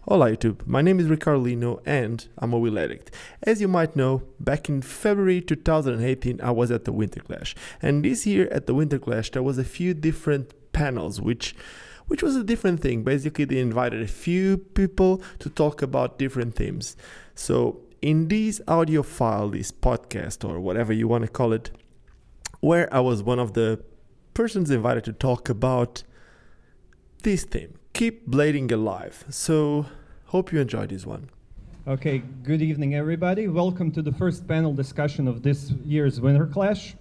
Hola YouTube, my name is Ricardo Lino and I'm a wheel addict. As you might know, back in February 2018 I was at the WINTERCLASH, and this year at the WINTERCLASH there was a few different panels which was a different thing. Basically they invited a few people to talk about different themes. So in this audio file, this podcast or whatever you want to call it, where I was one of the persons invited to talk about this theme, keep blading alive. So hope you enjoyed this one. Okay, good evening everybody. Welcome to the first panel discussion of this year's WINTERCLASH.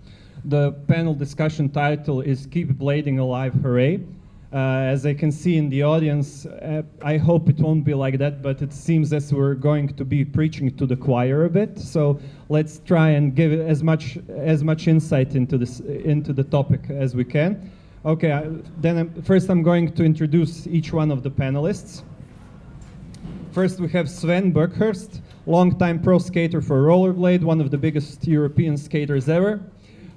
The panel discussion title is Keep Blading Alive, Hooray. As I can see in the audience, I hope it won't be like that, but it seems as we're going to be preaching to the choir a bit. So let's try and give as much insight into the topic as we can. Okay, first I'm going to introduce each one of the panelists. First we have Sven Boekorst, longtime pro skater for rollerblade, one of the biggest European skaters ever,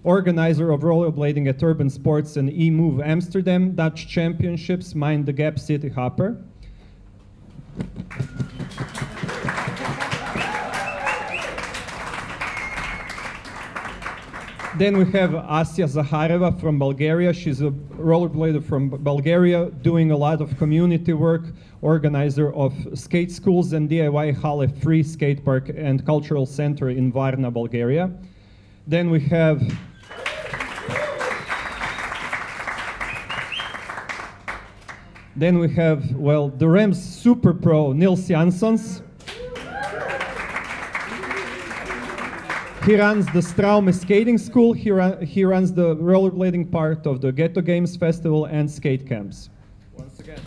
organizer of rollerblading at Urban Sports and E-Move Amsterdam, Dutch Championships, Mind the Gap City Hopper. Then we have ASSIA ZAHARIEVA from Bulgaria. She's a rollerblader from Bulgaria, doing a lot of community work, organizer of skate schools and DIY Hale Free Skate Park and Cultural Center in Varna, Bulgaria. Then we have the Rams super pro, Nils Jansons. He runs the Straume Skating School. He runs the rollerblading part of the Ghetto Games Festival and skate camps. Once again.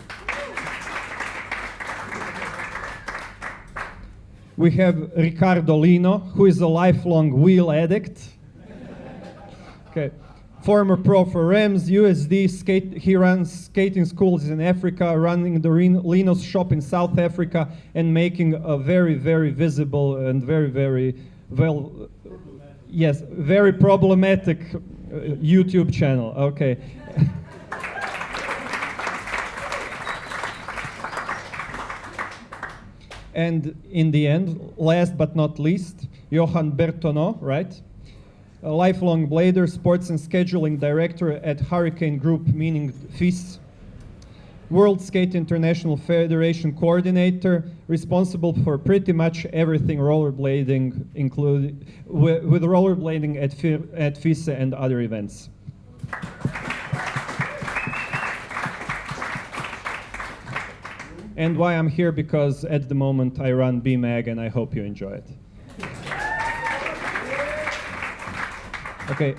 We have Ricardo Lino, who is a lifelong wheel addict. Okay. Former pro for Rams, USD, he runs skating schools in Africa, running the Lino's shop in South Africa, and making a very, very visible and very, very very problematic YouTube channel. Okay. And in the end, last but not least, JOHAN BERTHONNEAU, right? A lifelong blader, sports and scheduling director at Hurricane Group, meaning FIS. World Skate International Federation coordinator, responsible for pretty much everything rollerblading, including with rollerblading at FIS and other events. And why I'm here, because at the moment I run BMAG and I hope you enjoy it. Okay,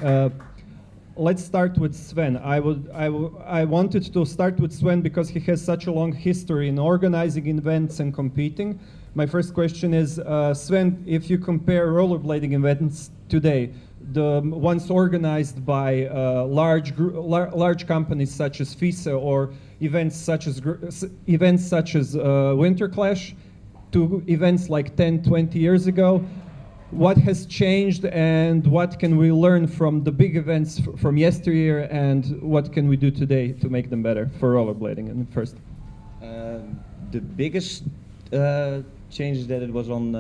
let's start with Sven. I wanted to start with Sven because he has such a long history in organizing events and competing. My first question is, Sven, if you compare rollerblading events today, the ones organized by large companies such as FISA or events such as WINTERCLASH to events like 10, 20 years ago, what has changed and what can we learn from the big events from yesteryear, and what can we do today to make them better for rollerblading? And first, the biggest change is that it was on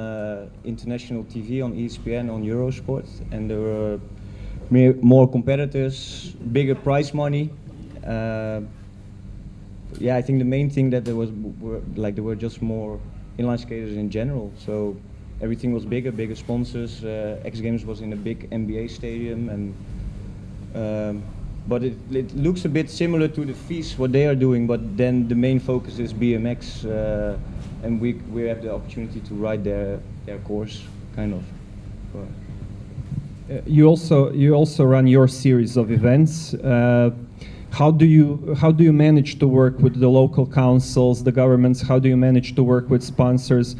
international TV, on ESPN, on Eurosport, and there were more competitors, bigger prize money. I think the main thing that there were just more inline skaters in general. So everything was bigger sponsors. X Games was in a big NBA stadium, and but it looks a bit similar to the FIS, what they are doing. But then the main focus is BMX, and we have the opportunity to ride their course, kind of. You also run your series of events. How do you manage to work with the local councils, the governments? How do you manage to work with sponsors?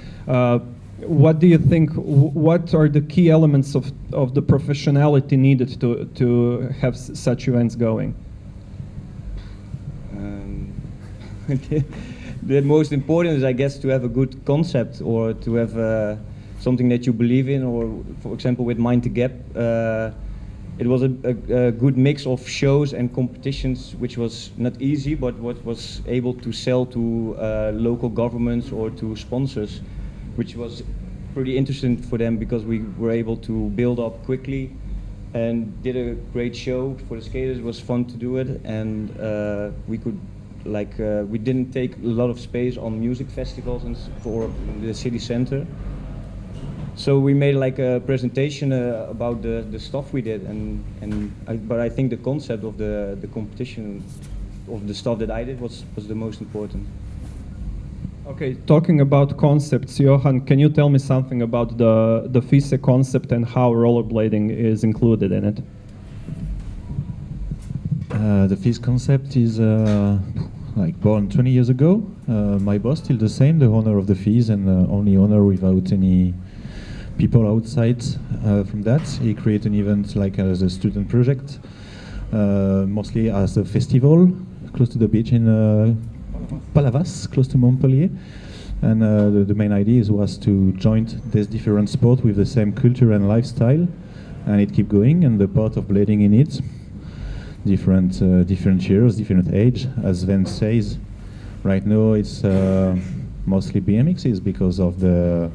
What do you think? What are the key elements of the professionality needed to have such events going? The most important is, I guess, to have a good concept, or to have something that you believe in. Or, for example, with Mind the Gap, it was a good mix of shows and competitions, which was not easy, but what was able to sell to local governments or to sponsors, which was pretty interesting for them because we were able to build up quickly and did a great show for the skaters. It was fun to do it, and we could we didn't take a lot of space on music festivals and for the city center. So we made like a presentation about the stuff we did, but I think the concept of the competition of the stuff that I did was the most important. Okay, talking about concepts, Johan, can you tell me something about the FISE concept and how rollerblading is included in it? The FISE concept is like born 20 years ago. My boss still the same, the owner of the FISE, and only owner without any people outside from that. He created an event like as a student project, mostly as a festival close to the beach in Palavas, close to Montpellier. And the main idea was to join this different sport with the same culture and lifestyle, and it keep going. And the part of blading in it, different years, different age. As Sven says, right now it's mostly BMXs because of the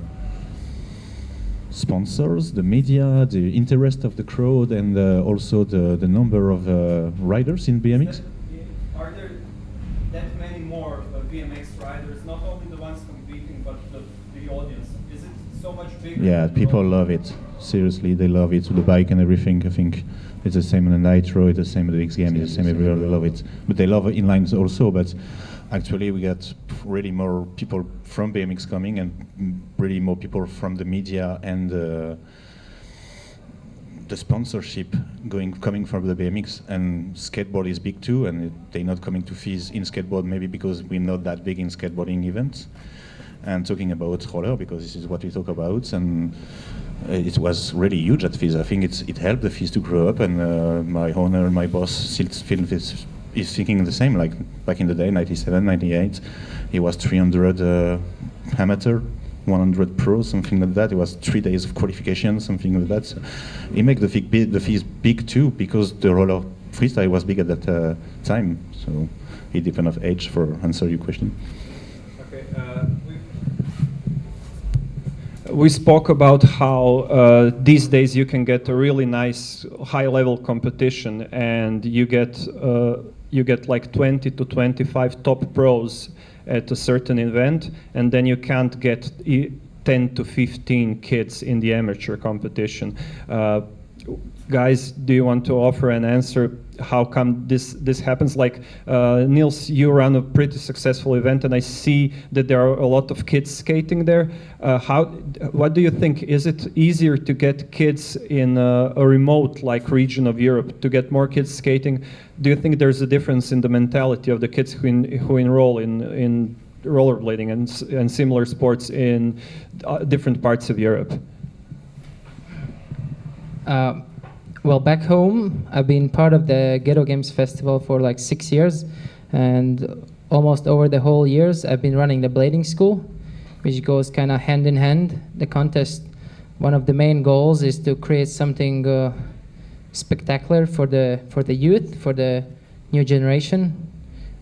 sponsors, the media, the interest of the crowd, and also the number of riders in BMX. Are there that many more BMX riders, not only the ones competing, but the audience? Is it so much bigger? Yeah, people love it. Seriously, they love it. The bike and everything, I think it's the same in the Nitro, it's the same in the X Games, it's the same everywhere. They love it. But they love inlines also, but actually we got really more people from BMX coming and really more people from the media and the sponsorship coming from the BMX. And skateboard is big too, and they're not coming to FISE in skateboard maybe because we're not that big in skateboarding events. And talking about roller, because this is what we talk about, and it was really huge at FISE. I think it helped the FISE to grow up, and my owner and my boss still feel this is thinking the same, like back in the day, 97, 98, it was 300 amateur, 100 pro, something like that. It was 3 days of qualification, something like that. So it made the FISE big too, because the roller freestyle was big at that time. So it depends of age for answer your question. Okay. We spoke about how these days you can get a really nice high-level competition, and you get like 20 to 25 top pros at a certain event, and then you can't get 10 to 15 kids in the amateur competition. Guys, do you want to offer an answer? How come this happens? Like Nils, you run a pretty successful event, and I see that there are a lot of kids skating there. What do you think? Is it easier to get kids in a remote like region of Europe, to get more kids skating? Do you think there's a difference in the mentality of the kids who enroll in rollerblading and similar sports in different parts of Europe? Well, back home, I've been part of the Ghetto Games Festival for like 6 years, and almost over the whole years, I've been running the blading school, which goes kind of hand in hand. The contest, one of the main goals is to create something spectacular for the youth, for the new generation,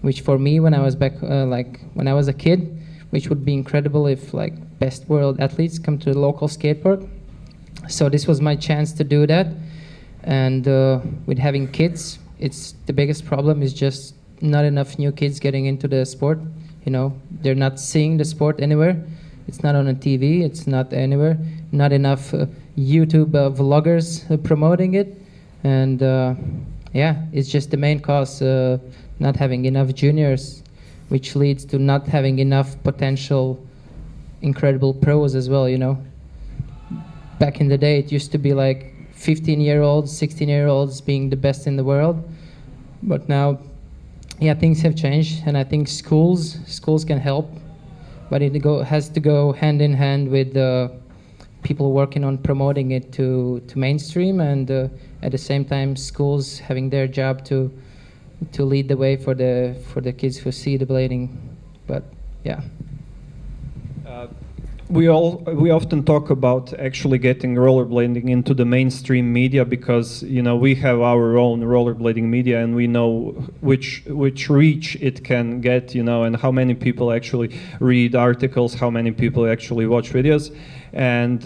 which for me, when I was back, when I was a kid, which would be incredible if like best world athletes come to the local skate park. So this was my chance to do that. And with having kids, it's the biggest problem is just not enough new kids getting into the sport. You know, they're not seeing the sport anywhere. It's not on a TV. It's not anywhere. Not enough YouTube vloggers promoting it. And yeah, it's just the main cause, not having enough juniors, which leads to not having enough potential incredible pros as well, you know. Back in the day, it used to be like 15-year-olds, 16-year-olds being the best in the world. But now, yeah, things have changed, and I think schools can help, but it has to go hand in hand with people working on promoting it to mainstream, and at the same time, schools having their job to lead the way for the kids who see the blading. But yeah. We often talk about actually getting rollerblading into the mainstream media because we have our own rollerblading media and we know which reach it can get, and how many people actually read articles, how many people actually watch videos, and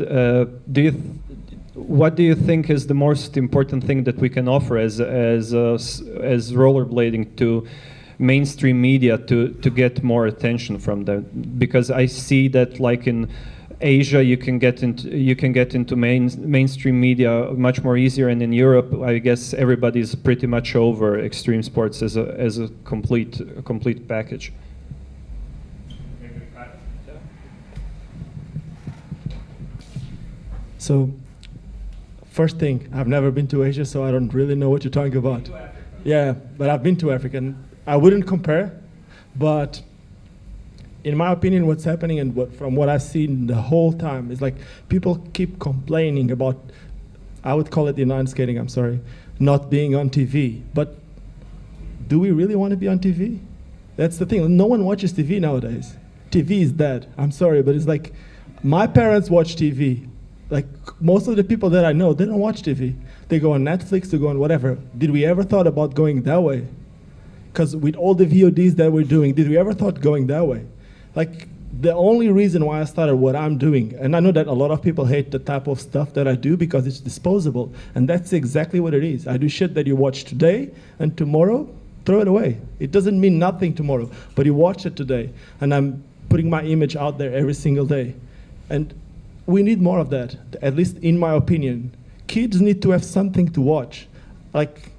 what do you think is the most important thing that we can offer as rollerblading to mainstream media to get more attention from them? Because I see that like in Asia you can get into mainstream media much more easier, and in Europe I guess everybody's pretty much over extreme sports as a complete package. So, first thing, I've never been to Asia, so I don't really know what you're talking about. Yeah, but I've been to Africa, and I wouldn't compare, but in my opinion, what's happening and from what I've seen the whole time is like people keep complaining about, I would call it inline skating, I'm sorry, not being on TV. But do we really want to be on TV? That's the thing. No one watches TV nowadays. TV is dead. I'm sorry, but it's like my parents watch TV. Like most of the people that I know, they don't watch TV. They go on Netflix, they go on whatever. Did we ever thought about going that way? Because with all the VODs that we're doing, did we ever thought going that way? Like the only reason why I started what I'm doing, and I know that a lot of people hate the type of stuff that I do because it's disposable, and that's exactly what it is. I do shit that you watch today, and tomorrow, throw it away. It doesn't mean nothing tomorrow, but you watch it today, and I'm putting my image out there every single day. And we need more of that, at least in my opinion. Kids need to have something to watch. Like,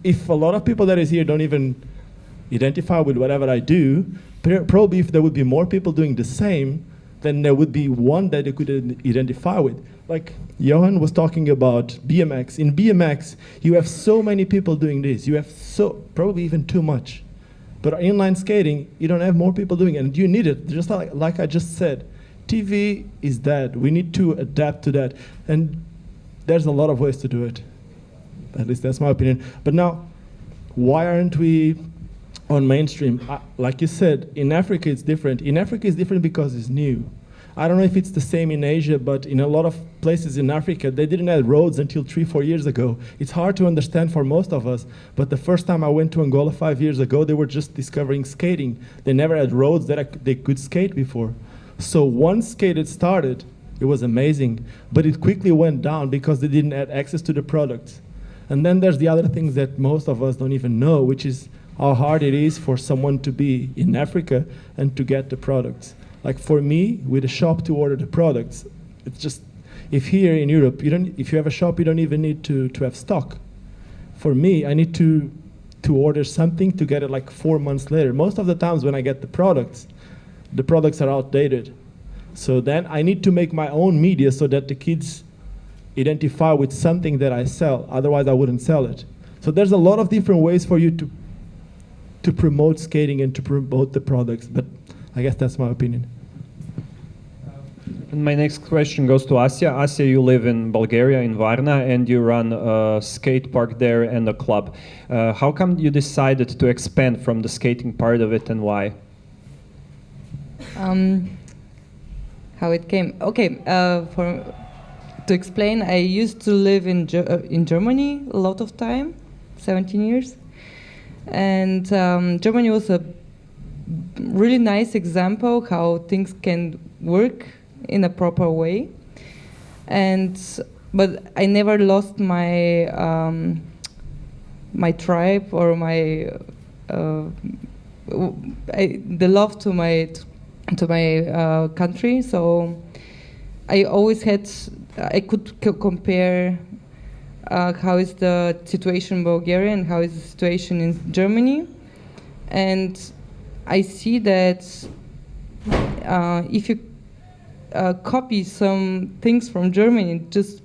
if a lot of people that is here don't even identify with whatever I do, probably if there would be more people doing the same, then there would be one that they could identify with. Like Johan was talking about BMX. In BMX, you have so many people doing this. You have probably even too much. But inline skating, you don't have more people doing it, and you need it. Just like I just said, TV is dead. We need to adapt to that. And there's a lot of ways to do it. At least that's my opinion. But now, why aren't we on mainstream? Like you said, in Africa it's different. In Africa it's different because it's new. I don't know if it's the same in Asia, but in a lot of places in Africa, they didn't have roads until 3-4 years ago. It's hard to understand for most of us, but the first time I went to Angola 5 years ago, they were just discovering skating. They never had roads that they could skate before. So once skate started, it was amazing, but it quickly went down because they didn't have access to the products. And then there's the other things that most of us don't even know, which is how hard it is for someone to be in Africa and to get the products. Like for me, with a shop to order the products, it's just, if here in Europe, if you have a shop, you don't even need to have stock. For me, I need to order something to get it like 4 months later. Most of the times when I get the products are outdated. So then I need to make my own media so that the kids identify with something that I sell. Otherwise, I wouldn't sell it. So there's a lot of different ways for you to promote skating and to promote the products. But I guess that's my opinion. And my next question goes to ASSIA. ASSIA, you live in Bulgaria, in Varna, and you run a skate park there and a club. How come you decided to expand from the skating part of it, and why? How it came? Okay, to explain, I used to live in Germany a lot of time, 17 years, and Germany was a really nice example how things can work in a proper way. But I never lost my my tribe or my the love to my country. So I always I could compare how is the situation in Bulgaria and how is the situation in Germany, and I see that if you copy some things from Germany, just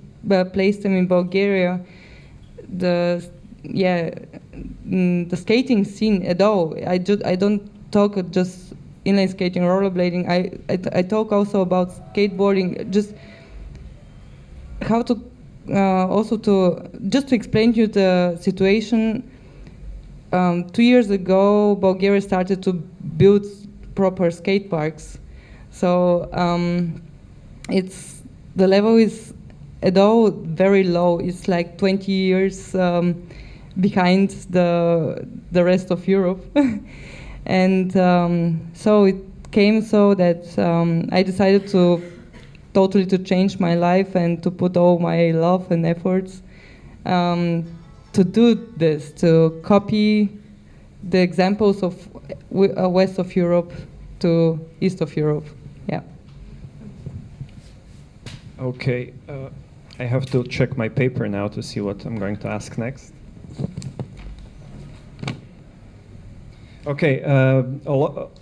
place them in Bulgaria, the skating scene at all. I don't talk just inline skating, rollerblading. I talk also about skateboarding. Just how to just to explain to you the situation. 2 years ago, Bulgaria started to build proper skate parks. So it's the level is although very low. It's like 20 years behind the rest of Europe, and so it came so that I decided to totally to change my life and to put all my love and efforts to do this, to copy the examples of west of Europe to east of Europe. Yeah. Okay, I have to check my paper now to see what I'm going to ask next. Okay, a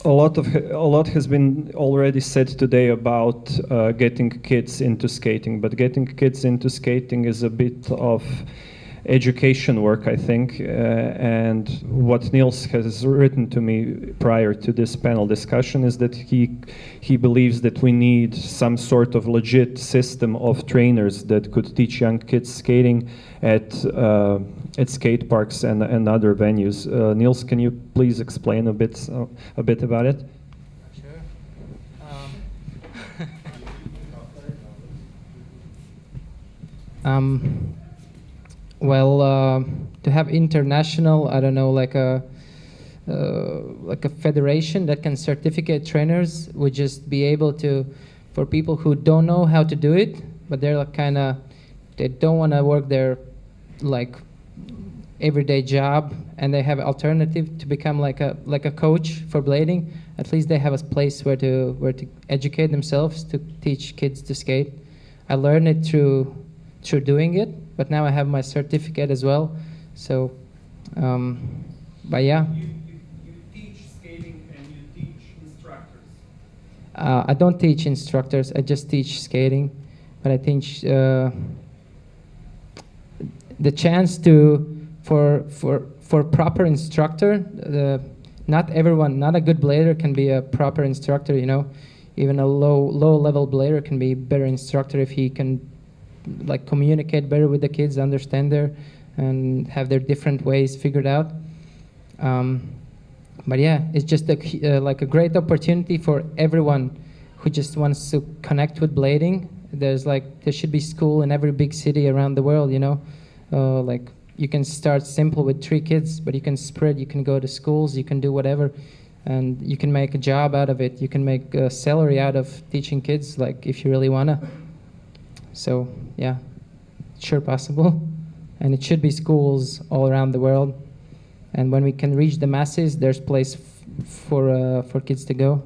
lot has been already said today about getting kids into skating, but getting kids into skating is a bit of education work, I think, and what Nils has written to me prior to this panel discussion is that he believes that we need some sort of legit system of trainers that could teach young kids skating at skate parks and other venues. Nils, can you please explain a bit about it? Sure. Well, to have international, I don't know, like a federation that can certificate trainers would just be able to, for people who don't know how to do it, but they're like they don't want to work their like everyday job, and they have alternative to become like a coach for blading. At least they have a place where to educate themselves to teach kids to skate. I learned it through doing it. But now I have my certificate as well, so, but yeah. You teach skating and you teach instructors? I don't teach instructors, I just teach skating, but I teach the chance for proper instructor, not everyone, not a good blader can be a proper instructor, you know, even a low level blader can be better instructor if he can like communicate better with the kids, understand their, and have their different ways figured out. But yeah, it's just like a great opportunity for everyone who just wants to connect with blading. There should be school in every big city around the world, you know. Like you can start simple with 3 kids, but you can spread, you can go to schools, you can do whatever, and you can make a job out of it. You can make a salary out of teaching kids, like if you really wanna. So yeah, sure possible, and it should be schools all around the world. And when we can reach the masses, there's place for kids to go.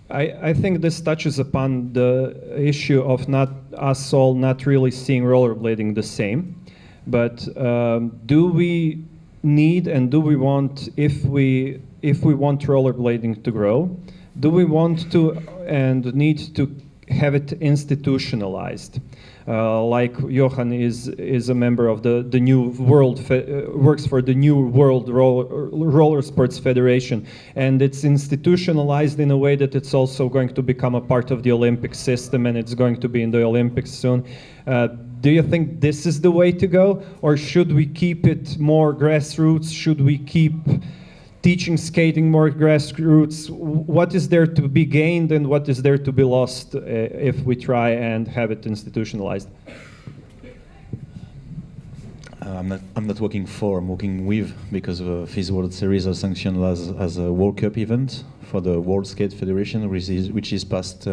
I think this touches upon the issue of us all not really seeing rollerblading the same. But do we need and do we want, if we want rollerblading to grow, do we want to and need to have it institutionalized? Like Johan is a member of the New World, works for the New World Roller Sports Federation, and it's institutionalized in a way that it's also going to become a part of the Olympic system, and it's going to be in the Olympics soon. Do you think this is the way to go, or should we keep it more grassroots? Should we keep teaching skating more grassroots? What is there to be gained and what is there to be lost if we try and have it institutionalized? I'm not working for, I'm working with, because FIS World Series are sanctioned as a World Cup event for the World Skate Federation, which is past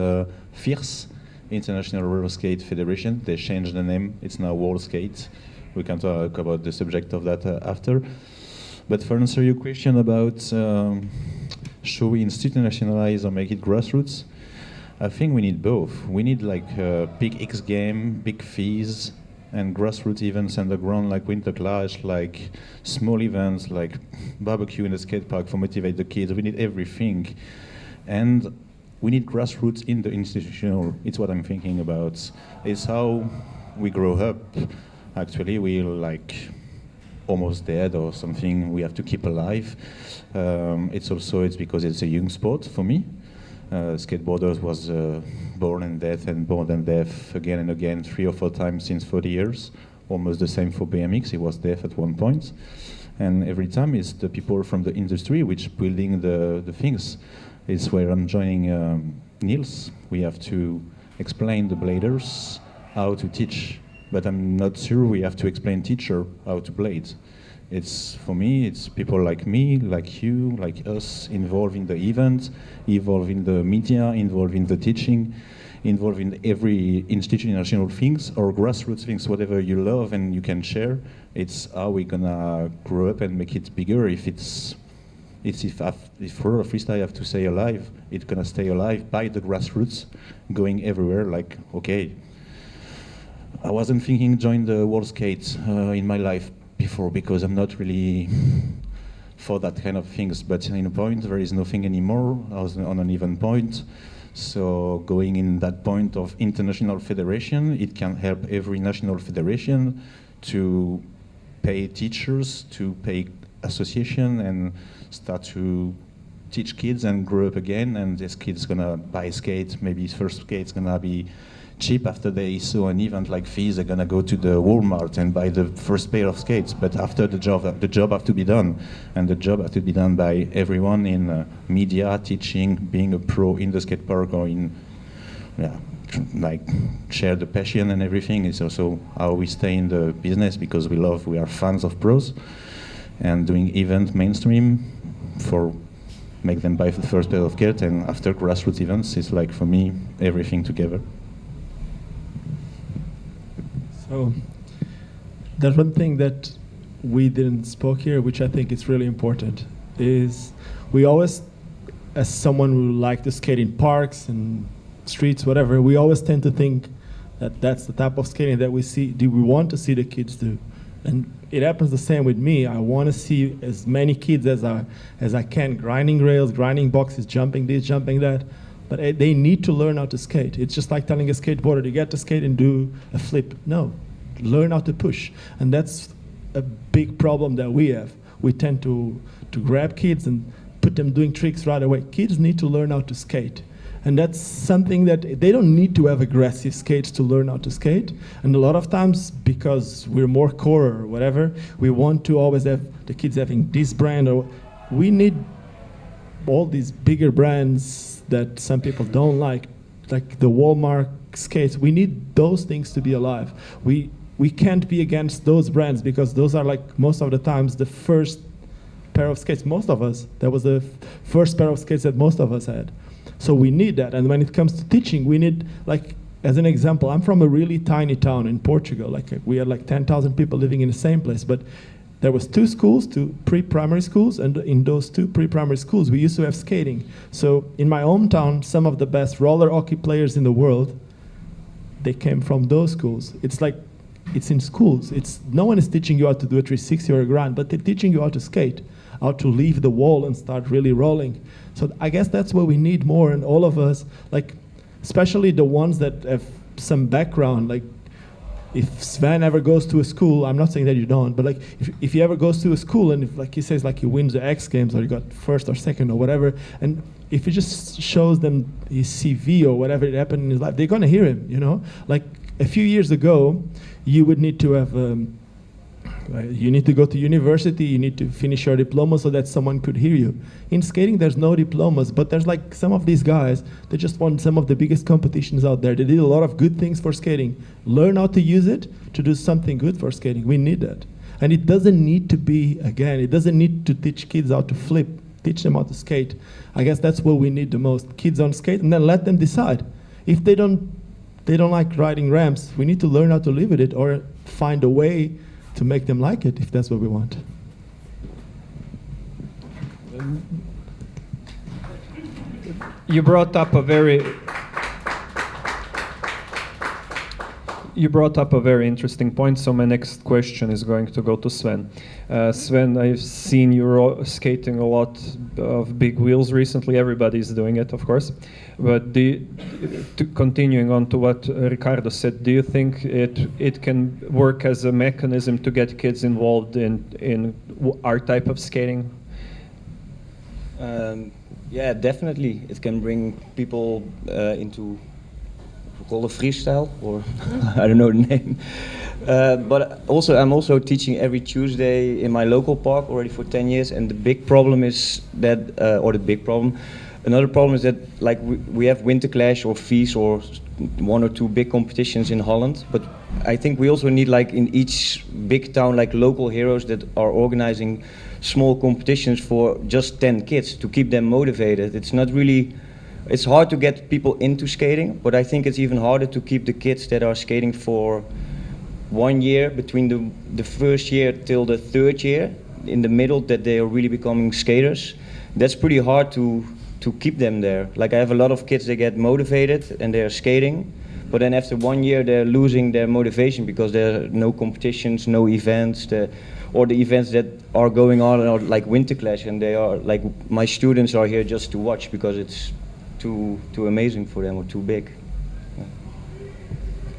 FIRS, International Roller Skate Federation. They changed the name, it's now World Skate. We can talk about the subject of that after. But for answer your question about should we institutionalize or make it grassroots, I think we need both. We need like big X game, big fees, and grassroots events underground like WINTERCLASH, like small events like barbecue in the skate park for motivate the kids. We need everything. And we need grassroots in the institutional. It's what I'm thinking about. It's how we grow up. Actually, we're like almost dead or something we have to keep alive. It's because it's a young sport for me. Skateboarders was born and deaf again and again 3 or 4 times since 40 years. Almost the same for BMX, he was deaf at one point. And every time it's the people from the industry which building the things. It's where I'm joining Nils. We have to explain the bladers how to teach, but I'm not sure we have to explain teacher how to blade. It's, for me, it's people like me, like you, like us, involved in the event, involved in the media, involved in the teaching, involved in every institutional things or grassroots things, whatever you love and you can share. It's how we're gonna grow up and make it bigger. If for freestyle have to stay alive, it's gonna stay alive by the grassroots, going everywhere. Like, okay, I wasn't thinking join the world skate in my life before because I'm not really for that kind of things. But in a point, there is nothing anymore. I was on an even point. So going in that point of international federation, it can help every national federation to pay teachers, to pay association, and start to teach kids and grow up again. And this kid's gonna buy skates. Maybe his first skate's gonna be cheap. After they saw an event like this, they're gonna go to the Walmart and buy the first pair of skates. But after the job has to be done, and the job has to be done by everyone in media, teaching, being a pro in the skate park, or in, like share the passion and everything. It's also how we stay in the business because we are fans of pros, and doing event mainstream for make them buy the first pair of kit, and after grassroots events, it's like for me everything together. So there's one thing that we didn't spoke here, which I think is really important, is we always, as someone who like to skate in parks and streets, whatever, we always tend to think that that's the type of skating that we want to see the kids do. And it happens the same with me. I want to see as many kids as I can, grinding rails, grinding boxes, jumping this, jumping that. But they need to learn how to skate. It's just like telling a skateboarder to get to skate and do a flip. No, learn how to push. And that's a big problem that we have. We tend to grab kids and put them doing tricks right away. Kids need to learn how to skate. And that's something that they don't need to have aggressive skates to learn how to skate. And a lot of times, because we're more core or whatever, we want to always have the kids having this brand, or we need all these bigger brands that some people don't like the Walmart skates. We need those things to be alive. We can't be against those brands because those are, like, most of the times the first pair of skates. Most of us, that was the first pair of skates that most of us had. So we need that. And when it comes to teaching, we need, like, as an example, I'm from a really tiny town in Portugal. Like, we had like 10,000 people living in the same place, but there was two pre-primary schools, and in those two pre-primary schools, we used to have skating. So in my hometown, some of the best roller hockey players in the world, they came from those schools. It's like, it's in schools. No one is teaching you how to do a 360 or a grind, but they're teaching you how to skate, how to leave the wall and start really rolling. So I guess that's what we need more, and all of us, like, especially the ones that have some background, like, if Sven ever goes to a school, I'm not saying that you don't, but like if he ever goes to a school and if, like he says, like he wins the X Games or he got first or second or whatever, and if he just shows them his CV or whatever it happened in his life, they're gonna hear him, you know? Like a few years ago, you would need to have, you need to go to university, you need to finish your diploma so that someone could hear you. In skating, there's no diplomas, but there's like some of these guys, they just won some of the biggest competitions out there. They did a lot of good things for skating. Learn how to use it to do something good for skating. We need that. And it doesn't need to be, again, it doesn't need to teach kids how to flip, teach them how to skate. I guess that's what we need the most. Kids on skate, and then let them decide. If they don't like riding ramps, we need to learn how to live with it or find a way to make them like it, if that's what we want. You brought up a very interesting point, so my next question is going to go to Sven. Sven, I've seen you skating a lot of big wheels recently. Everybody's doing it, of course. But continuing on to what Ricardo said, do you think it can work as a mechanism to get kids involved in our type of skating? Yeah, definitely. It can bring people into call it freestyle, or I don't know the name. But also, I'm also teaching every Tuesday in my local park already for 10 years. And the big problem is that, another problem is that like we have WINTERCLASH or FEES or 1 or 2 big competitions in Holland. But I think we also need like in each big town like local heroes that are organizing small competitions for just 10 kids to keep them motivated. It's not really, it's hard to get people into skating, but I think it's even harder to keep the kids that are skating for 1 year, between the first year till the 3rd year, in the middle, that they are really becoming skaters. That's pretty hard to keep them there. Like I have a lot of kids, they get motivated and they're skating, but then after 1 year they're losing their motivation because there are no competitions, no events, or the events that are going on are like WINTERCLASH, and they are like, my students are here just to watch because it's too amazing for them or too big.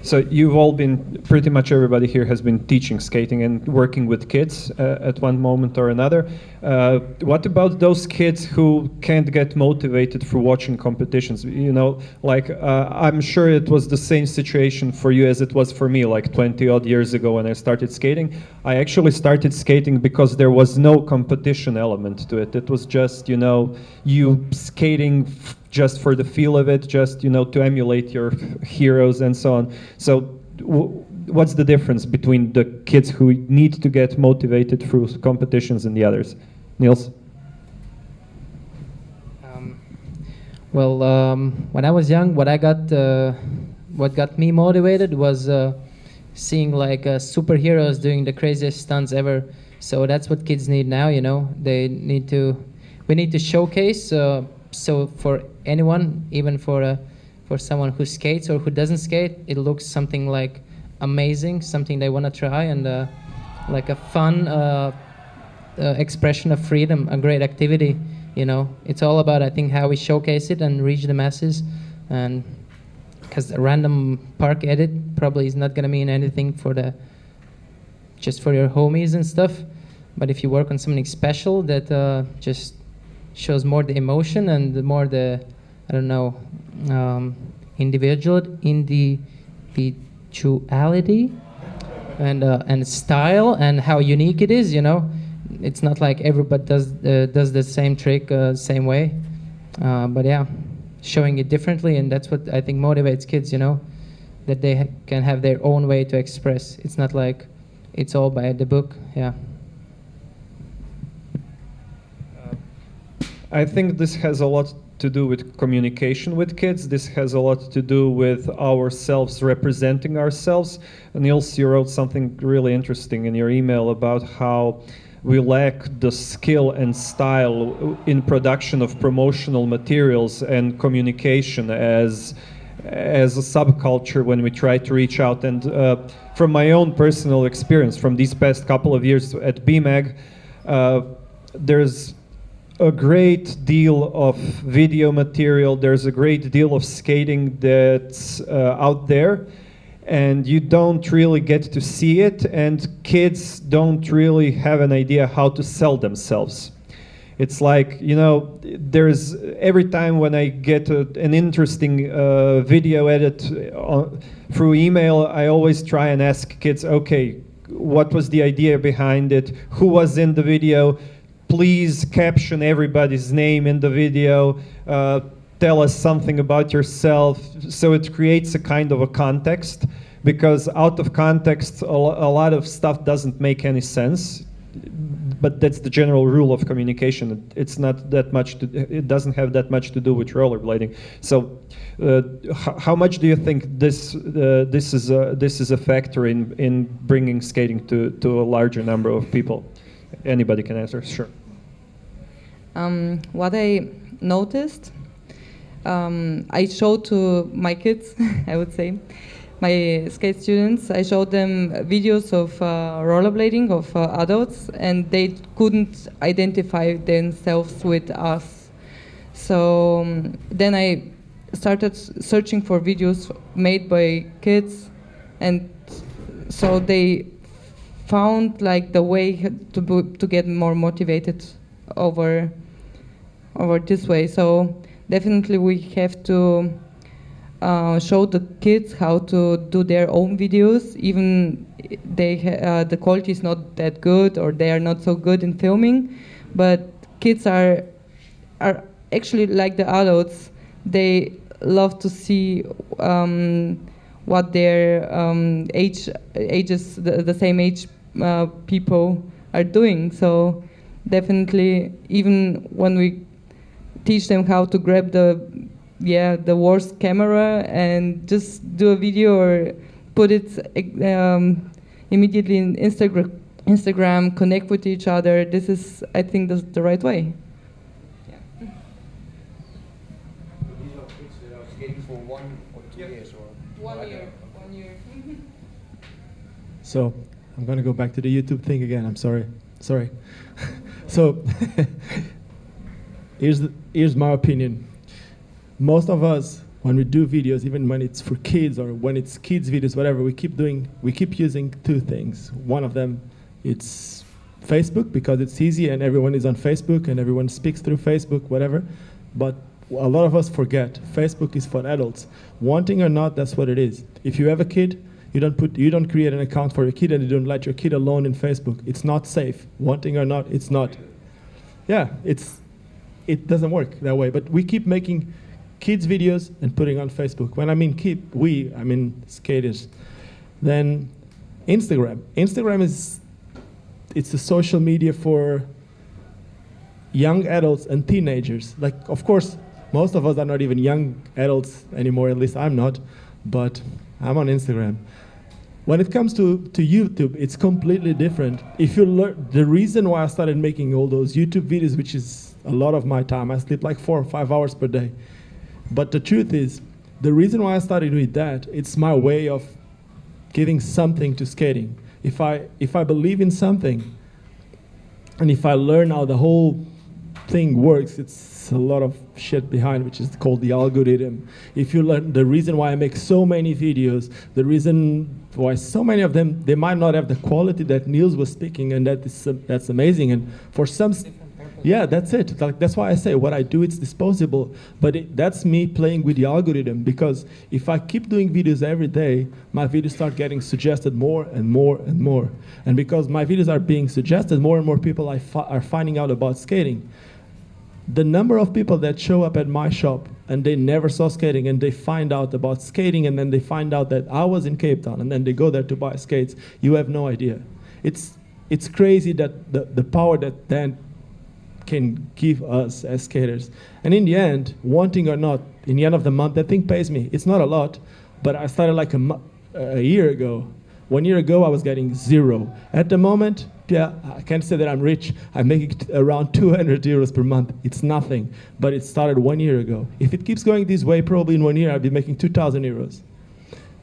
So you've all been, pretty much everybody here has been teaching skating and working with kids at one moment or another. What about those kids who can't get motivated for watching competitions? You know, like I'm sure it was the same situation for you as it was for me, like 20 odd years ago when I started skating. I actually started skating because there was no competition element to it. It was just, you know, you skating just for the feel of it, just, you know, to emulate your heroes and so on. So what's the difference between the kids who need to get motivated through competitions and the others? Nils? When I was young, what got me motivated was seeing like superheroes doing the craziest stunts ever. So that's what kids need now, you know. We need to showcase. So for anyone, even for someone who skates or who doesn't skate, it looks something like amazing, something they want to try, and like a fun expression of freedom, a great activity. You know, it's all about, I think, how we showcase it and reach the masses. And because a random park edit probably is not going to mean anything just for your homies and stuff. But if you work on something special that just shows more the emotion and more the, I don't know, individuality and style and how unique it is, you know. It's not like everybody does the same trick same way, but yeah, showing it differently, and that's what I think motivates kids, you know, that they can have their own way to express. It's not like it's all by the book. Yeah. I think this has a lot to do with communication with kids. This has a lot to do with ourselves representing ourselves. And Nils, you wrote something really interesting in your email about how we lack the skill and style in production of promotional materials and communication as a subculture when we try to reach out. And from my own personal experience from these past couple of years at BMAG, there's a great deal of video material, there's a great deal of skating that's out there, and you don't really get to see it, and kids don't really have an idea how to sell themselves. It's like, you know, there's every time when I get an interesting video edit through email, I always try and ask kids, okay, what was the idea behind it? Who was in the video? Please caption everybody's name in the video. Tell us something about yourself. So it creates a kind of a context, because out of context, a lot of stuff doesn't make any sense. But that's the general rule of communication. It's not that much. It doesn't have that much to do with rollerblading. So, how much do you think this is a factor in bringing skating to a larger number of people? Anybody can answer. Sure. What I noticed, I showed to my kids, I would say, my skate students, I showed them videos of rollerblading of adults, and they couldn't identify themselves with us. So then I started searching for videos made by kids, and so they found like the way to get more motivated over this way. So definitely we have to show the kids how to do their own videos, even the quality is not that good or they are not so good in filming, but kids are actually like the adults. They love to see what their ages, the same age people are doing. So definitely, even when we teach them how to grab the worst camera and just do a video or put it immediately in Instagram, connect with each other. This is, I think, the right way. These are kids that are skating for 1 or 2 years, or 1 year. 1 year. So I'm gonna go back to the YouTube thing again. I'm sorry. So here's my opinion. Most of us, when we do videos, even when it's for kids or when it's kids videos, whatever, we keep using two things. One of them, it's Facebook, because it's easy and everyone is on Facebook and everyone speaks through Facebook, whatever. But a lot of us forget Facebook is for adults. Wanting or not, that's what it is. If you have a kid, you don't create an account for your kid and you don't let your kid alone in Facebook. It's not safe. Wanting or not, it's not. Yeah, it doesn't work that way. But we keep making kids videos and putting on Facebook. When I mean I mean skaters. Then Instagram. Instagram it's a social media for young adults and teenagers. Like, of course, most of us are not even young adults anymore, at least I'm not, but I'm on Instagram. When it comes to YouTube, it's completely different. If you learn, the reason why I started making all those YouTube videos, which is a lot of my time, I sleep like 4 or 5 hours per day. But the truth is, the reason why I started with that, it's my way of giving something to skating. If I believe in something, and if I learn how the whole thing works, it's a lot of shit behind, which is called the algorithm. If you learn the reason why I make so many videos, the reason why so many of them, they might not have the quality that Nils was speaking, and that's amazing. And for some, yeah, that's it. Like, that's why I say what I do, it's disposable. But that's me playing with the algorithm, because if I keep doing videos every day, my videos start getting suggested more and more and more. And because my videos are being suggested, more and more people are finding out about skating. The number of people that show up at my shop and they never saw skating and they find out about skating and then they find out that I was in Cape Town and then they go there to buy skates, you have no idea. It's crazy that the power that then can give us as skaters. And in the end, wanting or not, in the end of the month, that thing pays me. It's not a lot, but I started like a year ago. 1 year ago, I was getting 0. At the moment, yeah, I can't say that I'm rich. I'm making around 200 euros per month. It's nothing, but it started 1 year ago. If it keeps going this way, probably in 1 year, I'll be making 2,000 euros.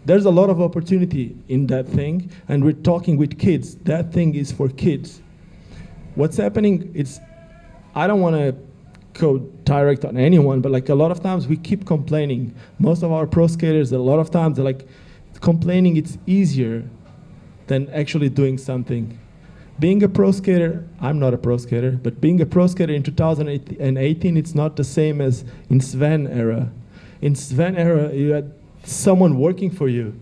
There's a lot of opportunity in that thing, and we're talking with kids. That thing is for kids. What's happening, I don't want to go direct on anyone, but like a lot of times we keep complaining. Most of our pro skaters, a lot of times they're like, complaining it's easier than actually doing something. Being a pro skater, I'm not a pro skater, but being a pro skater in 2018, it's not the same as in Sven era. In Sven era, you had someone working for you.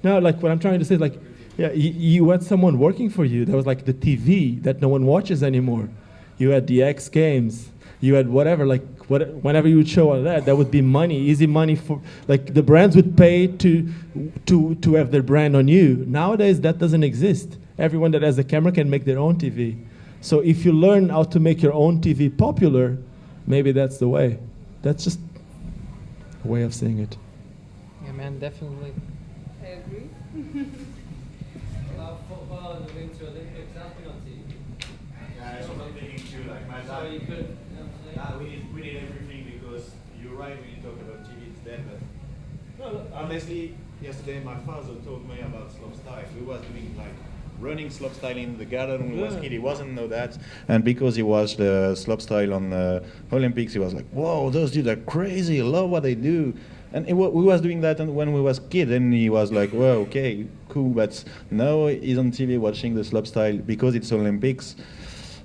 No, like what I'm trying to say is like, yeah, you had someone working for you. That was like the TV that no one watches anymore. You had the X Games. You had whatever, like whenever you would show all that would be money, easy money for, like the brands would pay to have their brand on you. Nowadays, that doesn't exist. Everyone that has a camera can make their own TV. So if you learn how to make your own TV popular, maybe that's the way. That's just a way of saying it. Yeah, man, definitely. I agree. Football and the Winter Olympics, that's been on TV. Yeah, it's also thinking too, like my dad. So you could, We need everything, because you're right when you talk about TV, it's dead, but no, honestly, yesterday my father told me about slopestyle. We was doing like running slopestyle in the garden when he was a kid. He wasn't know that, and because he watched the slopestyle on the Olympics, he was like, "Whoa, those dudes are crazy! I love what they do." And we was doing that when we was kid, and he was like, "Well, okay, cool." But now he's on TV watching the slopestyle because it's Olympics,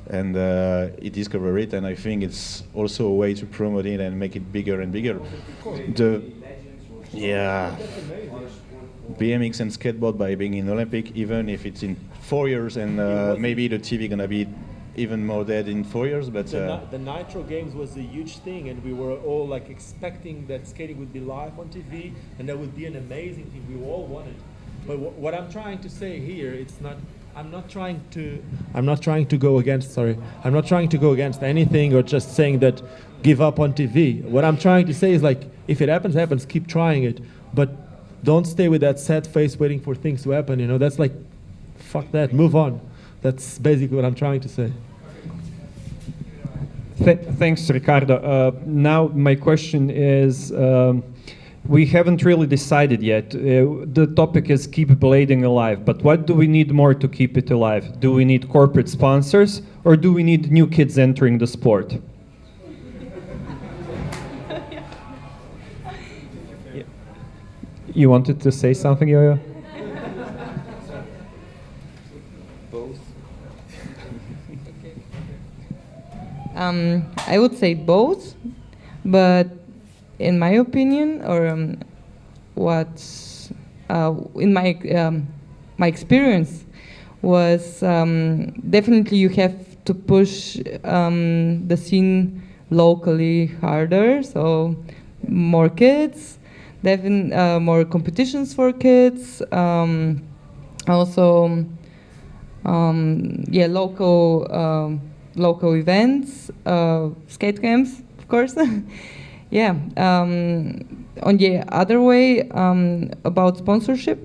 and he discovered it. And I think it's also a way to promote it and make it bigger and bigger. Yeah. BMX and skateboard by being in Olympic, even if it's in 4 years, and maybe the TV gonna be even more dead in 4 years. But the Nitro Games was a huge thing, and we were all like expecting that skating would be live on TV, and that would be an amazing thing. We all wanted. But what I'm trying to say here, it's not. I'm not trying to go against. Sorry, I'm not trying to go against anything or just saying that give up on TV. What I'm trying to say is like, if it happens, happens. Keep trying it, but don't stay with that sad face waiting for things to happen. You know, that's like, fuck that. Move on. That's basically what I'm trying to say. Thanks, Ricardo. Now my question is, we haven't really decided yet. The topic is keep blading alive, but what do we need more to keep it alive? Do we need corporate sponsors, or do we need new kids entering the sport? You wanted to say something, Yo-Yo? Both. I would say both, but in my opinion, or in my experience was definitely you have to push the scene locally harder, so more kids, more competitions for kids, also local events, skate camps, of course. Yeah. On the other way, about sponsorship,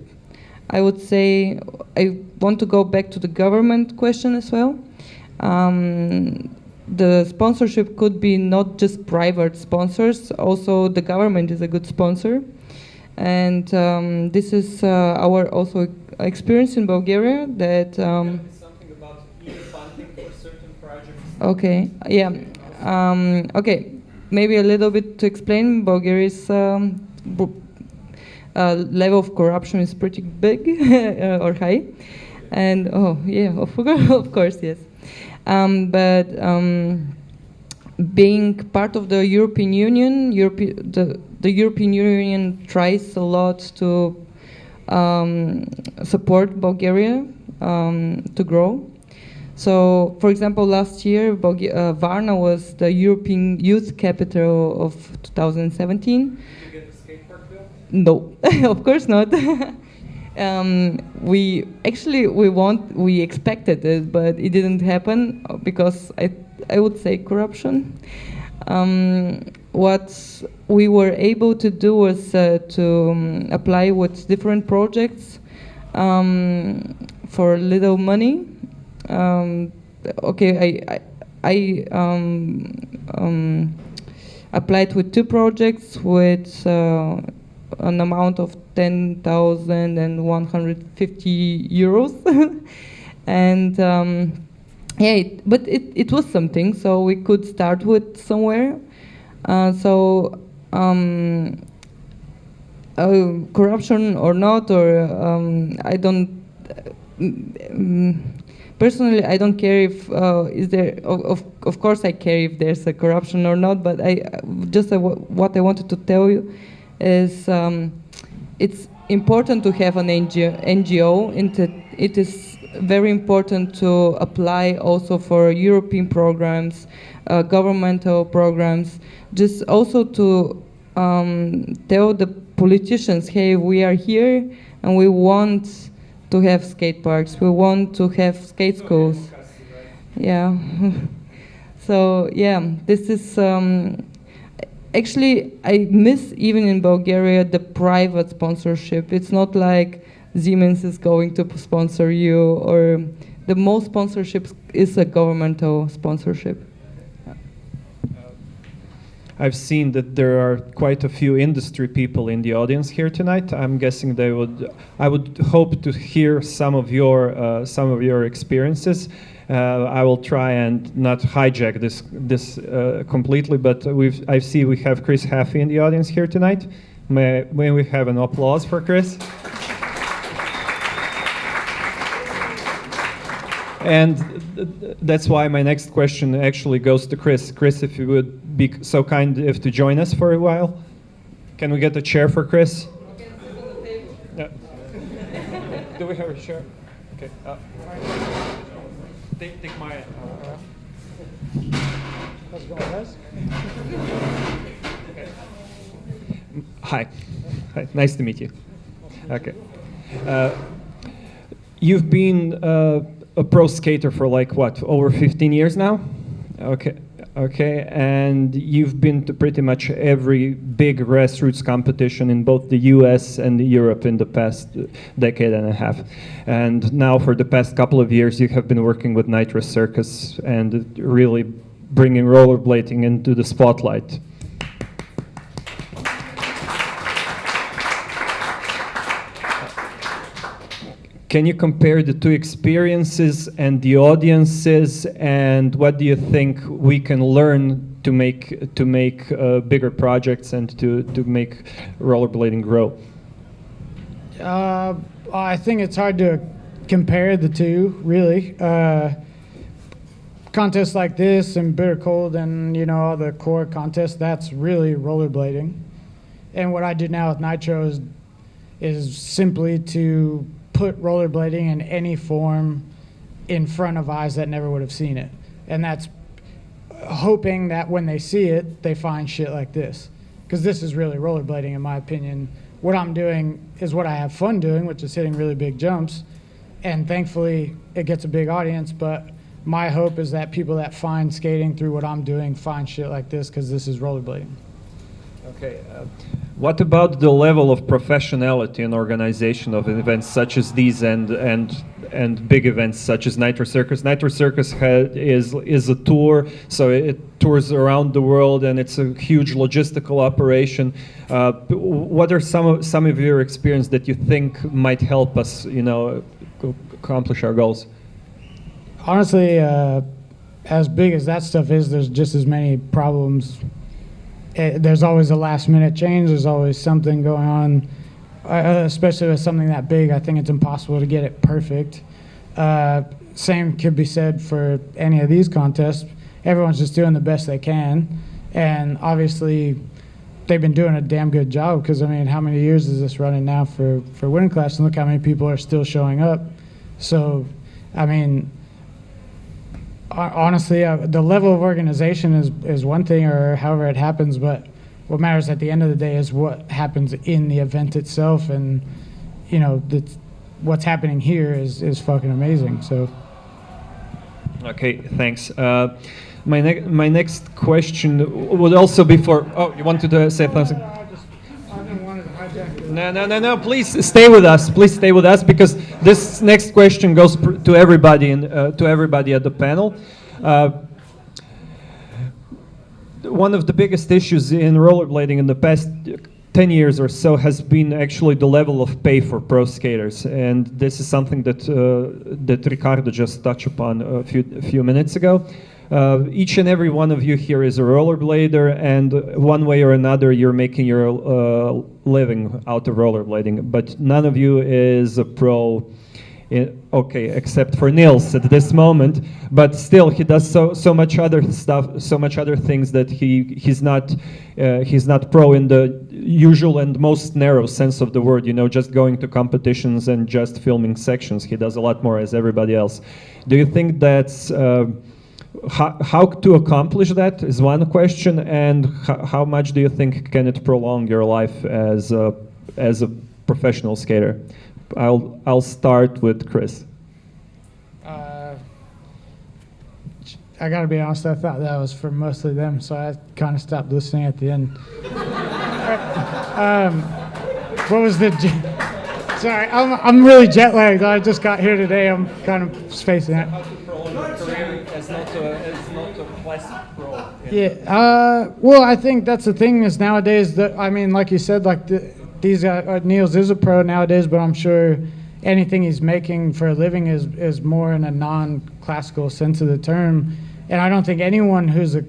I would say I want to go back to the government question as well. The sponsorship could be not just private sponsors, also the government is a good sponsor. And this is our also experience in Bulgaria that... something about funding for certain projects. Okay, yeah. Okay, maybe a little bit to explain. Bulgaria's level of corruption is pretty big or high. And, oh, yeah, of course, yes. But being part of the European Union, the European Union tries a lot to support Bulgaria to grow. So, for example, last year, Varna was the European Youth Capital of 2017. Did you get the skate park built? No, of course not. We expected it, but it didn't happen because I would say corruption. What we were able to do was to apply with different projects for little money. Okay, I applied with 2 projects with an amount of 10,150 euros, and but it was something. So we could start with somewhere. Corruption or not, or I don't. Personally, I don't care if is there. Of course, I care if there's a corruption or not. But what I wanted to tell you is it's important to have an NGO. It is very important to apply also for European programs, governmental programs. Just also to tell the politicians, hey, we are here and we want to have skate parks. We want to have skate schools. Yeah. So yeah, this is actually I miss even in Bulgaria the private sponsorship. It's not like Siemens is going to sponsor you, or the most sponsorships is a governmental sponsorship. I've seen that there are quite a few industry people in the audience here tonight. I'm guessing I would hope to hear some of your experiences. I will try and not hijack this completely, but I see we have Chris Haffey in the audience here tonight. May we have an applause for Chris? And that's why my next question actually goes to Chris. Chris, if you would be so kind if to join us for a while. Can we get a chair for Chris? No. Do we have a chair? Okay. Take my. How's it going, guys? Okay. Hi. Hi. Nice to meet you. Okay. You've been a pro skater for like what, over 15 years now? Okay. Okay, and you've been to pretty much every big grassroots competition in both the US and Europe in the past decade and a half. And now for the past couple of years, you have been working with Nitro Circus and really bringing rollerblading into the spotlight. Can you compare the two experiences and the audiences, and what do you think we can learn to make bigger projects and to make rollerblading grow? I think it's hard to compare the two, really. Contests like this and Bitter Cold and all the core contests, that's really rollerblading. And what I do now with Nitro is simply to put rollerblading in any form in front of eyes that never would have seen it. And that's hoping that when they see it, they find shit like this. Because this is really rollerblading, in my opinion. What I'm doing is what I have fun doing, which is hitting really big jumps. And thankfully, it gets a big audience. But my hope is that people that find skating through what I'm doing find shit like this, because this is rollerblading. Okay. What about the level of professionality and organization of events such as these and big events such as Nitro Circus? Nitro Circus is a tour, so it tours around the world, and it's a huge logistical operation. What are some of your experience that you think might help us, accomplish our goals? Honestly, as big as that stuff is, there's just as many problems. There's always a last-minute change. There's always something going on, especially with something that big. I think it's impossible to get it perfect. Same could be said for any of these contests. Everyone's just doing the best they can, and obviously they've been doing a damn good job, because, I mean, how many years is this running now for WinterClash, and look how many people are still showing up. So, I mean, honestly, the level of organization is one thing, or however it happens, but what matters at the end of the day is what happens in the event itself, and what's happening here is fucking amazing. So. Okay, thanks. My next question would also be for. Oh, you wanted to say something? No. Please stay with us. Please stay with us, because this next question goes to everybody to everybody at the panel. One of the biggest issues in rollerblading in the past 10 years or so has been actually the level of pay for pro skaters, and this is something that Ricardo just touched upon a few minutes ago. Each and every one of you here is a rollerblader, and one way or another you're making your living out of rollerblading, but none of you is a pro, okay, except for Nils at this moment, but still he does so much other stuff, so much other things that he's not pro in the usual and most narrow sense of the word, just going to competitions and just filming sections. He does a lot more as everybody else. Do you think that's how to accomplish that is one question, and how much do you think can it prolong your life as a professional skater? I'll start with Chris. I gotta be honest, I thought that was for mostly them, so I kind of stopped listening at the end. What was the? Sorry, I'm really jet lagged. I just got here today. I'm kind of spacing it. As not a classic pro. Yeah. Well, I think that's the thing is nowadays that, I mean, like you said, like these guys, Niels is a pro nowadays, but I'm sure anything he's making for a living is more in a non-classical sense of the term. And I don't think anyone who's a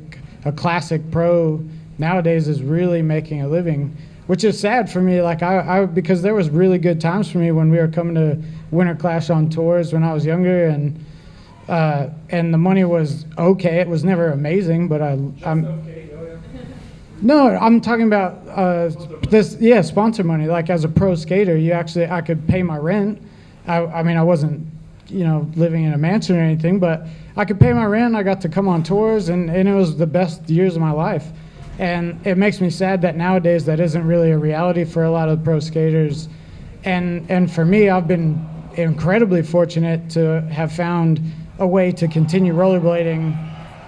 classic pro nowadays is really making a living, which is sad for me. Like I because there was really good times for me when we were coming to WinterClash on tours when I was younger, and the money was okay. It was never amazing, but I'm No, I'm talking about this. Yeah, sponsor money. Like as a pro skater, I could pay my rent. I mean, I wasn't, living in a mansion or anything, but I could pay my rent. I got to come on tours, and it was the best years of my life. And it makes me sad that nowadays that isn't really a reality for a lot of pro skaters. And for me, I've been incredibly fortunate to have found a way to continue rollerblading,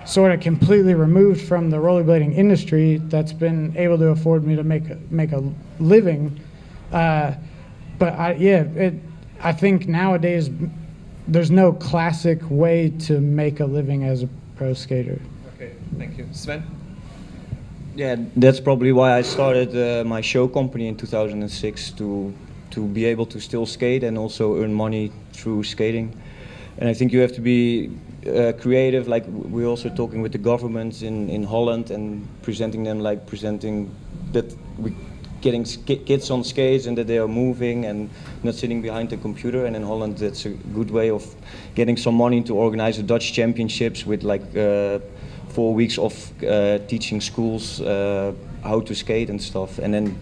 sort of completely removed from the rollerblading industry, that's been able to afford me to make a living. But I think nowadays there's no classic way to make a living as a pro skater. Okay, thank you. Sven? Yeah, that's probably why I started my show company in 2006 to be able to still skate and also earn money through skating. And I think you have to be creative, like we're also talking with the governments in Holland and presenting that we're getting kids on skates and that they are moving and not sitting behind the computer. And in Holland, that's a good way of getting some money to organize the Dutch championships with 4 weeks of teaching schools how to skate and stuff. And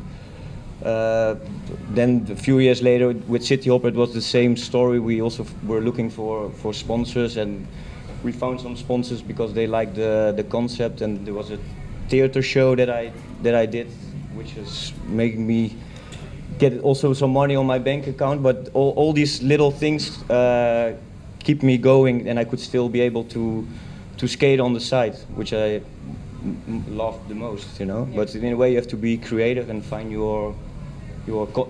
then a few years later with City Hopper, it was the same story. We also were looking for sponsors, and we found some sponsors because they liked the concept. And there was a theater show that I did, which is making me get also some money on my bank account. But all these little things keep me going, and I could still be able to skate on the side, which I love the most, But in a way, you have to be creative and find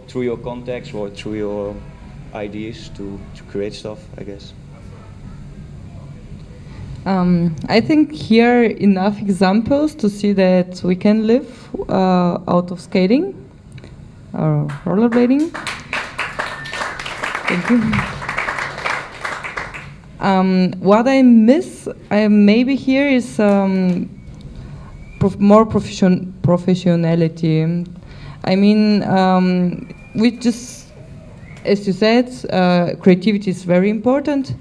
through your contacts or through your ideas to create stuff, I guess. I think here enough examples to see that we can live out of skating or rollerblading. Thank you. What I miss maybe here is more professionality. I mean, we just, as you said, creativity is very important.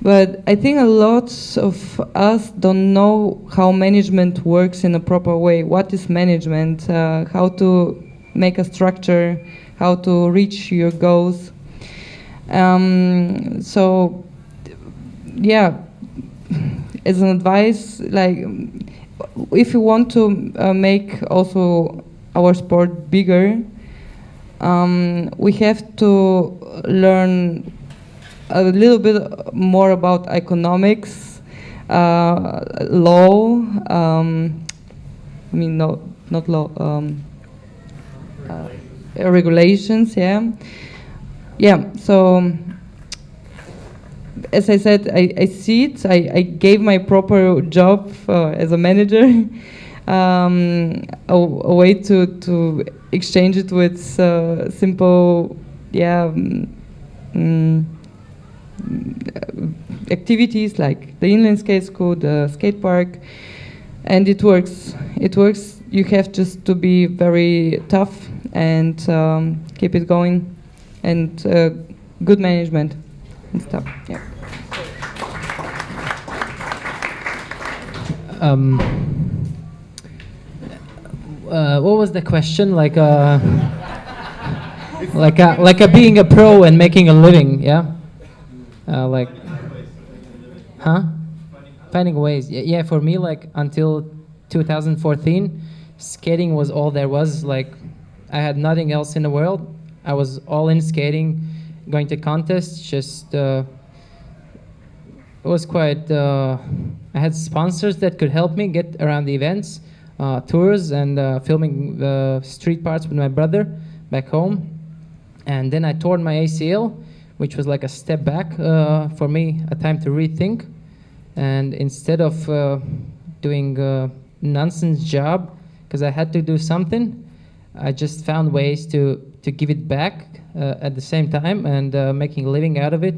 But I think a lot of us don't know how management works in a proper way. What is management? How to make a structure? How to reach your goals? So, yeah, as an advice, if you want to make also our sport bigger, we have to learn a little bit more about economics, law, not law, regulations, so as I said, I see it. I gave my proper job as a manager a way to exchange it with simple, activities like the inline skate school, the skate park, and it works. It works. You have just to be very tough and keep it going, and good management and stuff. Yeah. What was the question? Like being a pro and making a living, yeah. Finding ways. Yeah, for me, until 2014, skating was all there was. I had nothing else in the world. I was all in skating, going to contests. Just it was quite. I had sponsors that could help me get around the events, tours, and filming street parts with my brother back home. And then I tore my ACL, which was like a step back for me, a time to rethink. And instead of doing a nonsense job, because I had to do something, I just found ways to give it back at the same time and making a living out of it,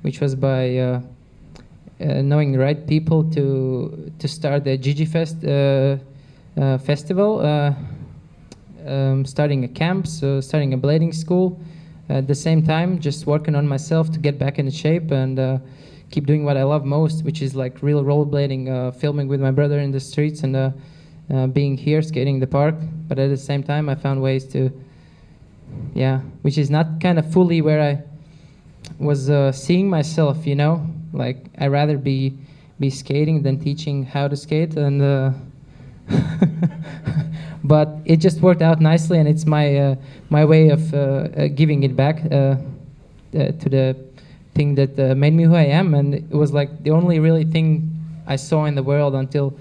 which was by knowing the right people to start the Gigi Fest festival, starting a camp, so starting a blading school. At the same time, just working on myself to get back into shape and keep doing what I love most, which is real rollerblading, filming with my brother in the streets and being here, skating in the park. But at the same time, I found ways to, which is not kind of fully where I was seeing myself, you know? Like, I'd rather be skating than teaching how to skate, and but it just worked out nicely, and it's my way of giving it back to the thing that made me who I am. And it was like the only really thing I saw in the world until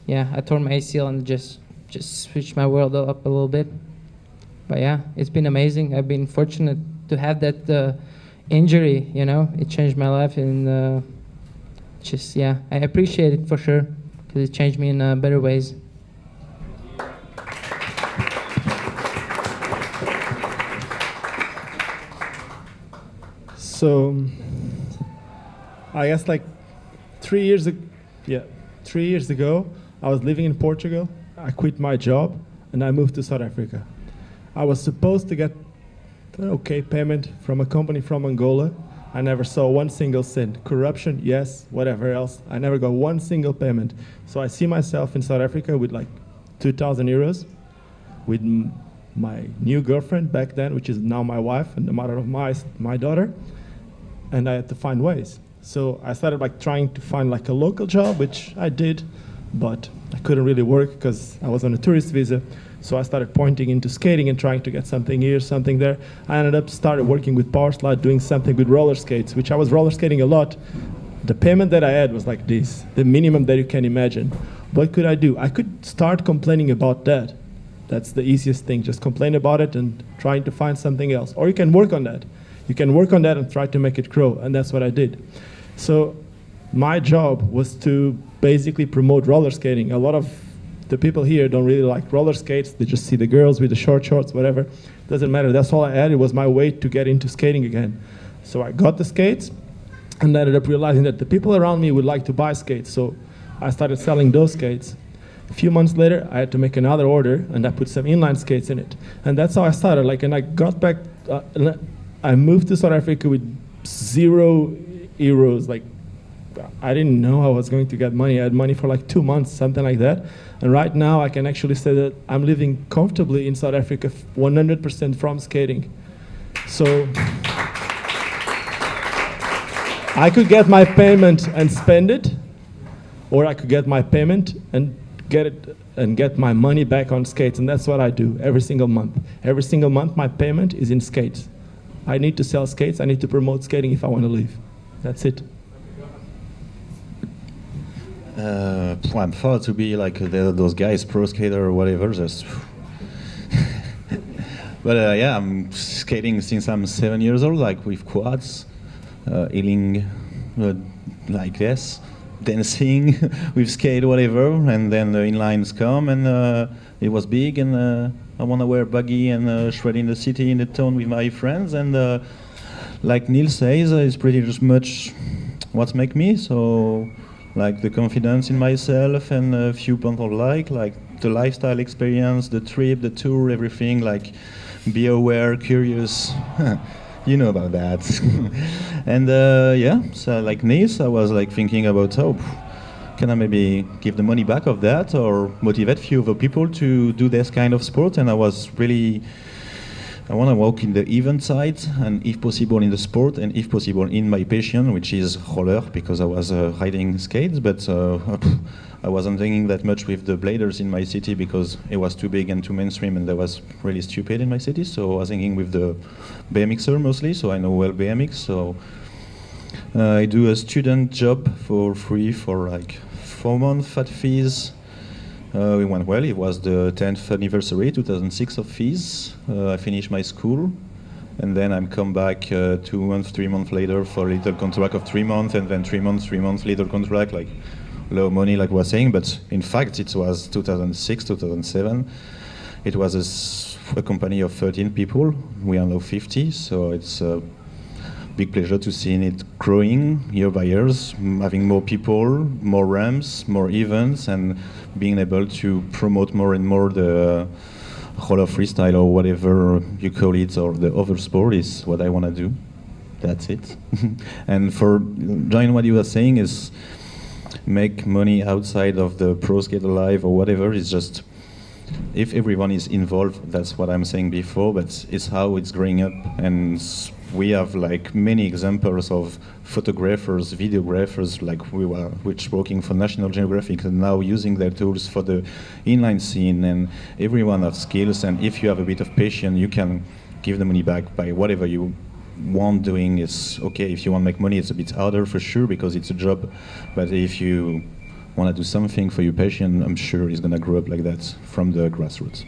I tore my ACL and just switched my world up a little bit. But it's been amazing. I've been fortunate to have that injury, you know. It changed my life, and I appreciate it for sure, because it changed me in better ways. So, I guess like 3 years ago, I was living in Portugal. I quit my job and I moved to South Africa. I was supposed to get an okay payment from a company from Angola. I never saw one single cent. Corruption, yes, whatever else. I never got one single payment. So I see myself in South Africa with like 2,000 euros, with my new girlfriend back then, which is now my wife and the mother of my daughter. And I had to find ways. So I started like trying to find like a local job, which I did, but I couldn't really work because I was on a tourist visa. So I started pointing into skating and trying to get something here, something there. I ended up started working with power slide, doing something with roller skates, which I was roller skating a lot. The payment that I had was like this, the minimum that you can imagine. What could I do? I could start complaining about that. That's the easiest thing, just complain about it and trying to find something else. Or you can work on that. You can work on that and try to make it grow, and that's what I did. So my job was to basically promote roller skating. A lot of the people here don't really like roller skates. They just see the girls with the short shorts, whatever. Doesn't matter. That's all I had. It was my way to get into skating again. So I got the skates and ended up realizing that the people around me would like to buy skates. So I started selling those skates. A few months later, I had to make another order, and I put some inline skates in it. And that's how I started. And I got back, I moved to South Africa with 0 euros. Like, I didn't know I was going to get money. I had money for like 2 months, something like that. And right now, I can actually say that I'm living comfortably in South Africa, 100% from skating. So I could get my payment and spend it, or I could get my payment and get my money back on skates. And that's what I do every single month. Every single month, my payment is in skates. I need to sell skates. I need to promote skating if I want to live. That's it. I'm far to be like those guys, pro skater or whatever. Just but I'm skating since I'm 7 years old, like with quads, healing like this, dancing with skate, whatever. And then the inlines come, and it was big, and I want to wear buggy and shred in the city, in the town with my friends. And like Nils says, it's pretty just much what make me. So like the confidence in myself, and a few people like the lifestyle experience, the trip, the tour, everything, like be aware, curious. You know about that. And so like Nils, I was like thinking about, can I maybe give the money back of that, or motivate few other people to do this kind of sport? And I was really, I want to walk in the event side, and if possible in the sport, and if possible in my passion, which is roller, because I was riding skates, but I wasn't thinking that much with the bladers in my city because it was too big and too mainstream, and that was really stupid in my city. So I was thinking with the BMXer mostly, so I know well BMX. So I do a student job for free for like 4 months at FEES. It went well. It was the 10th anniversary, 2006 of FEES. I finished my school, and then I'm come back 2 months, 3 months later for a little contract of 3 months, and then 3 months, little contract, like low money, like we were saying. But in fact, it was 2006, 2007. It was a company of 13 people. We are now 50, so it's a big pleasure to see it growing year by year, having more people, more ramps, more events, and being able to promote more and more the roller freestyle, or whatever you call it, or the other sport is what I want to do. That's it. And for join what you were saying is, make money outside of the pro skate alive or whatever. It's just if everyone is involved, that's what I'm saying before, but it's how it's growing up. And we have like many examples of photographers, videographers, like which working for National Geographic and now using their tools for the inline scene, and everyone has skills, and if you have a bit of patience, you can give the money back by whatever you want doing. Is okay. If you want to make money, it's a bit harder for sure because it's a job, but if you want to do something for your passion, I'm sure it's going to grow up like that from the grassroots.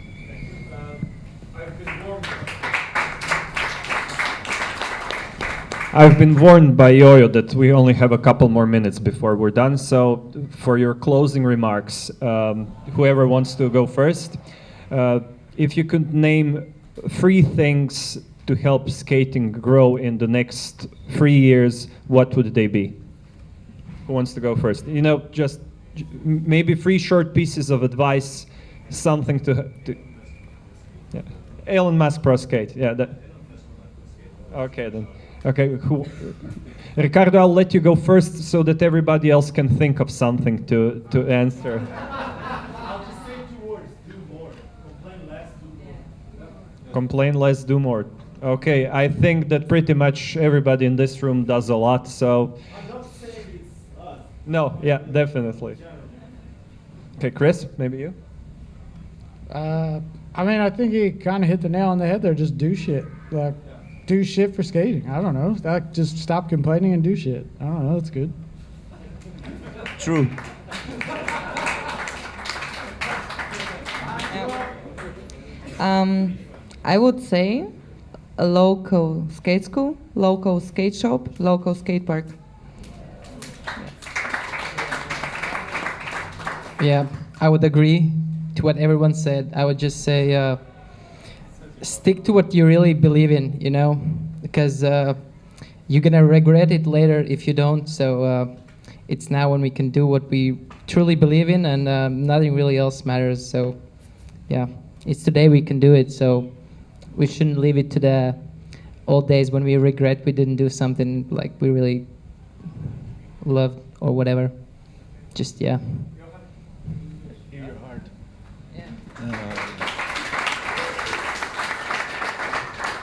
I've been warned by Yo-Yo that we only have a couple more minutes before we're done, so for your closing remarks, whoever wants to go first, if you could name 3 things to help skating grow in the next 3 years, what would they be? Who wants to go first? You know, just maybe 3 short pieces of advice, something to yeah. Elon Musk Pro Skate. Yeah. Okay then. Okay. Ricardo, I'll let you go first so that everybody else can think of something to answer. I'll just say 2 words: do more. Complain less, do more. Complain less, do more. Okay. I think that pretty much everybody in this room does a lot. So. I'm not saying it's us. No, yeah, definitely. Okay, Chris, maybe you? I mean, I think he kind of hit the nail on the head there. Just do shit. Like, do shit for skating. I don't know. Like, just stop complaining and do shit. I don't know. That's good. True. I would say a local skate school, local skate shop, local skate park. Yeah, I would agree to what everyone said. I would just say stick to what you really believe in, you know, because you're going to regret it later if you don't. So it's now when we can do what we truly believe in, and nothing really else matters. So yeah, it's today we can do it. So we shouldn't leave it to the old days when we regret we didn't do something like we really loved or whatever. Just, yeah. Hear your heart.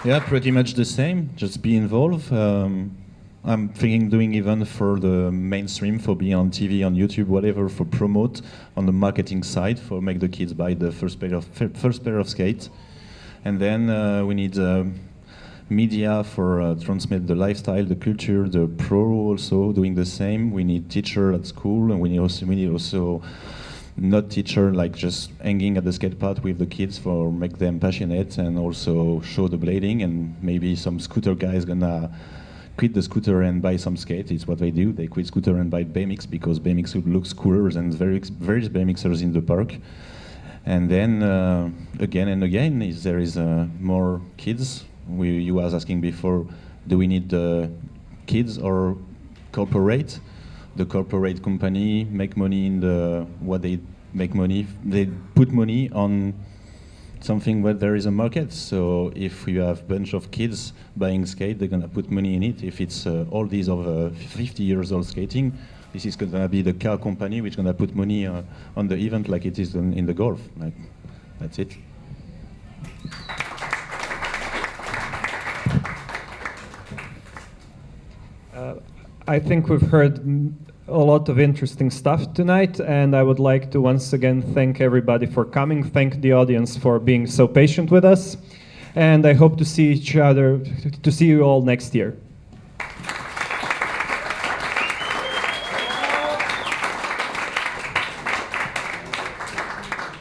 Yeah, pretty much the same. Just be involved. I'm thinking doing even for the mainstream, for being on TV, on YouTube, whatever, for promote on the marketing side, for make the kids buy the first pair of skates, and then we need media for transmit the lifestyle, the culture, the pro also doing the same. We need teacher at school, and we need also not teacher like just hanging at the skate park with the kids for make them passionate and also show the blading, and maybe some scooter guys gonna quit the scooter and buy some skate. It's what they do. They quit scooter and buy BMX because BMX looks cooler than various BMXers in the park. And then again and again, there is more kids. You was asking before, do we need kids or corporate? The corporate company make money in what they make money. They put money on something where there is a market. So if you have a bunch of kids buying skate, they're gonna put money in it. If it's all these over 50 years old skating, this is gonna be the car company which gonna put money on the event like it is in the golf. Like, that's it. I think we've heard a lot of interesting stuff tonight, and I would like to once again thank everybody for coming, thank the audience for being so patient with us, and I hope to see you all next year.